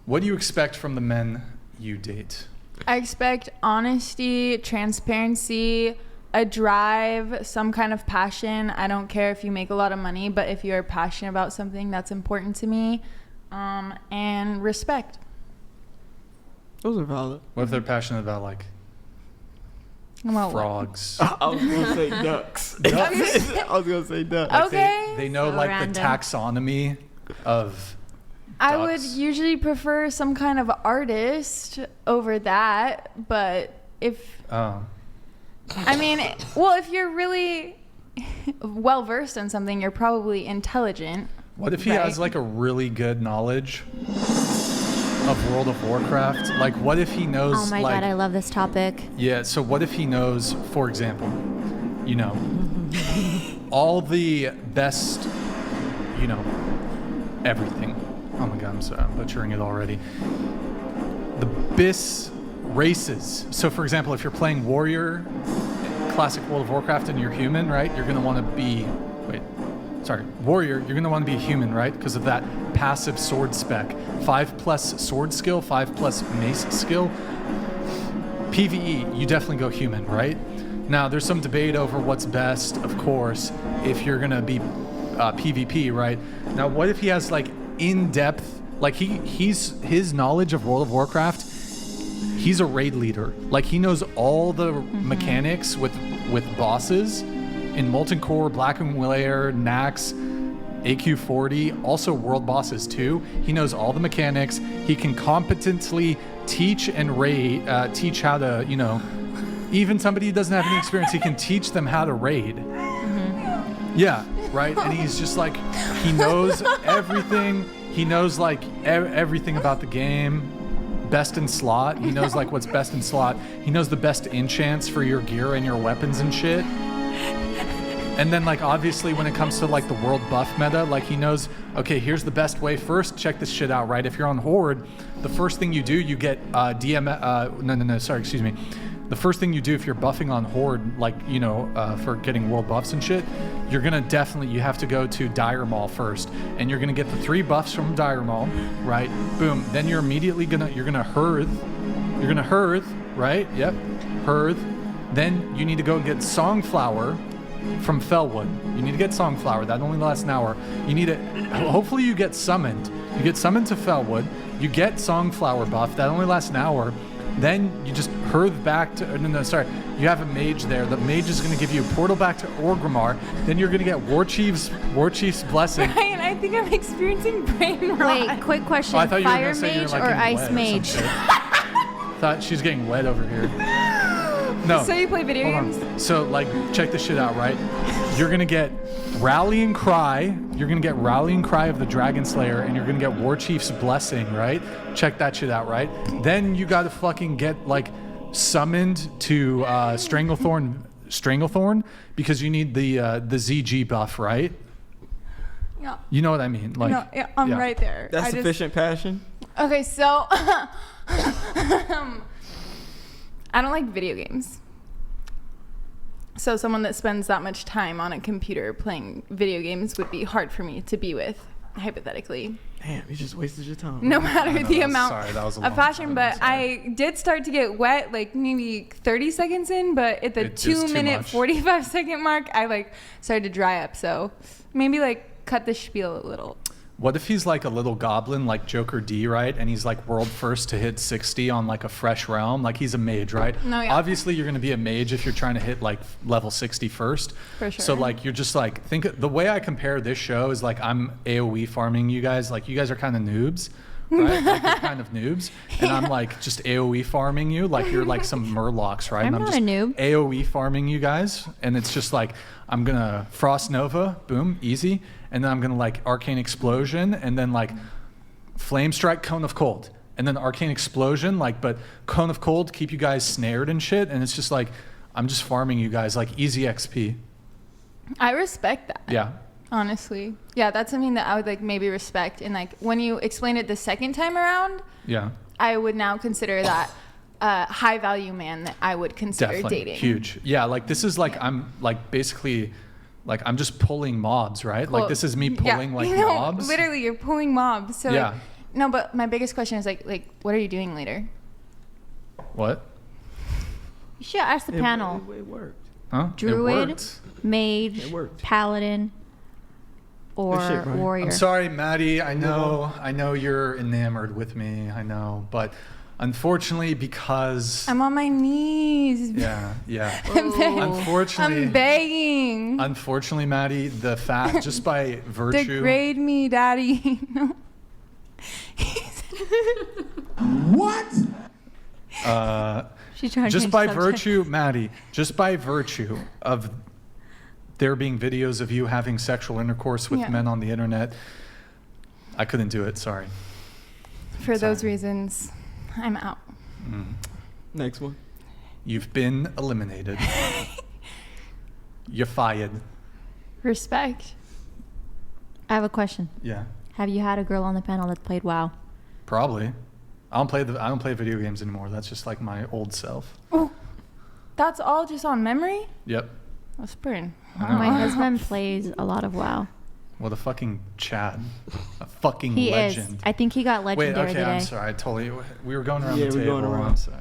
What do you expect from the men you date? I expect honesty, transparency, a drive, some kind of passion. I don't care if you make a lot of money, but if you're passionate about something, that's important to me. And respect. Those are valid. What if they're passionate about like frogs? I was gonna say ducks. I was gonna say ducks. Like Okay. They know So like random. the taxonomy of I would ducks. usually prefer some kind of artist over that, but if I mean, well, if you're really well versed in something, you're probably intelligent. What if he right? has like a really good knowledge of World of Warcraft? Like what if he knows Oh my like god, I love this topic. yeah, so what if he knows, for example, you know, all the best, you know, everything. Oh my god, I'm sorry, I'm butchering it already. The BIS races. So for example, if you're playing Warrior, classic World of Warcraft, and you're human, right? You're gonna wanna be, Warrior, you're gonna wanna be a human, right? Because of that passive sword spec. 5+ sword skill, 5+ mace skill. PvE, you definitely go human, right? Now, there's some debate over what's best, of course, if you're gonna be PvP, right? Now, what if he has like in-depth, like his knowledge of World of Warcraft, he's a raid leader. Like he knows all the mechanics with bosses in Molten Core, Blackened Lair, Nax, AQ40, also world bosses too. He knows all the mechanics. He can competently teach and teach how to, you know, even somebody who doesn't have any experience, he can teach them how to raid. Yeah, right? And he's just like, he knows everything. He knows like everything about the game. Best in slot. He knows like what's best in slot. He knows the best enchants for your gear and your weapons and shit. And then like obviously when it comes to like the world buff meta, like he knows, okay, here's the best way. First, check this shit out, right? If you're on Horde, the first thing you do, you get the first thing you do if you're buffing on Horde, like, you know, for getting world buffs and shit, you're gonna you have to go to Dire Maul first, and you're gonna get the 3 buffs from Dire Maul, right? Boom. Then you're immediately gonna Hearth. You're gonna Hearth, right? Yep, Hearth. Then you need to go and get Songflower from Felwood. You need to get Songflower. That only lasts an hour. You need it. Hopefully you get summoned. You get summoned to Felwood. You get Songflower buff. That only lasts an hour. Then you just Hearth back to, you have a mage there. The mage is going to give you a portal back to Orgrimmar. Then you're going to get Warchief's Blessing. Ryan, I think I'm experiencing brain rot. Wait, quick question. Oh, I thought you were Fire gonna say you were, mage like, or getting ice wet or mage? some shit. Thought she's getting wet over here. No. So you play video Hold games? on. So like, check this shit out, right? You're gonna get Rallying Cry. You're gonna get Rallying Cry of the Dragon Slayer, and you're gonna get Warchief's Blessing, right? Check that shit out, right? Then you gotta fucking get like summoned to Stranglethorn because you need the ZG buff, right? Yeah. You know what I mean? Like, No, yeah, I'm right there. That's sufficient passion. Okay, so I don't like video games. So someone that spends that much time on a computer playing video games would be hard for me to be with, hypothetically. Damn, you just wasted your time. No matter the amount that was a of long passion, time, but sorry. I did start to get wet like maybe 30 seconds in, but at the It is too 2-minute, much. 45-second mark, I like started to dry up. So maybe like cut the spiel a little. What if he's like a little goblin, like Joker D, right? And he's like world first to hit 60 on like a fresh realm. Like he's a mage, right? No, yeah. Obviously, you're going to be a mage if you're trying to hit like level 60 first. For sure. So like you're just like, the way I compare this show is like I'm AoE farming you guys. Like you guys are kind of noobs, right? Like you're kind of noobs. And I'm like just AoE farming you. Like you're like some Murlocs, right? I'm and not just a noob. AoE farming you guys. And it's just like, I'm going to Frost Nova, boom, easy. And then I'm going to like Arcane Explosion and then like Flame Strike, Cone of Cold. And then Arcane Explosion, like, but Cone of Cold, keep you guys snared and shit. And it's just like, I'm just farming you guys, like easy XP. I respect that. Yeah. Honestly. Yeah, that's something that I would like maybe respect. And like when you explain it the second time around, Yeah. I would now consider that a high value man that I would consider Definitely. dating. Huge. Yeah. Like this is like, I'm like basically, like I'm just pulling mobs, right? Like this is me pulling like you know, mobs. Literally, you're pulling mobs. So Yeah. like, No, but my biggest question is like, what are you doing later? What? You should ask the panel. It worked. Huh? Druid, It worked. mage, It worked. paladin, or Good shit, Brian. warrior. I'm sorry, Maddie. I know you're enamored with me. I know, but unfortunately, because I'm on my knees. yeah. I'm begging. Unfortunately, I'm begging. Unfortunately, Maddie, the fact just by virtue. Degrade me, daddy. No. She's trying to Just change by the subject. virtue, Maddie, just by virtue of there being videos of you having sexual intercourse with Yeah. men on the internet, I couldn't do it. Sorry. For those Sorry. reasons, I'm out. Next one. You've been eliminated. You're fired. Respect. I have a question. Yeah, Have you had a girl on the panel that played WoW? probably. I don't play video games anymore. That's just like my old self. Oh, that's all just on memory? Yep. That's pretty. I know. My husband plays a lot of WoW. What a fucking Chad. A fucking He legend. is. I think he got Wait, legendary okay, today. I'm sorry. I totally. We were going around Yeah, the we're table. going around. I'm sorry.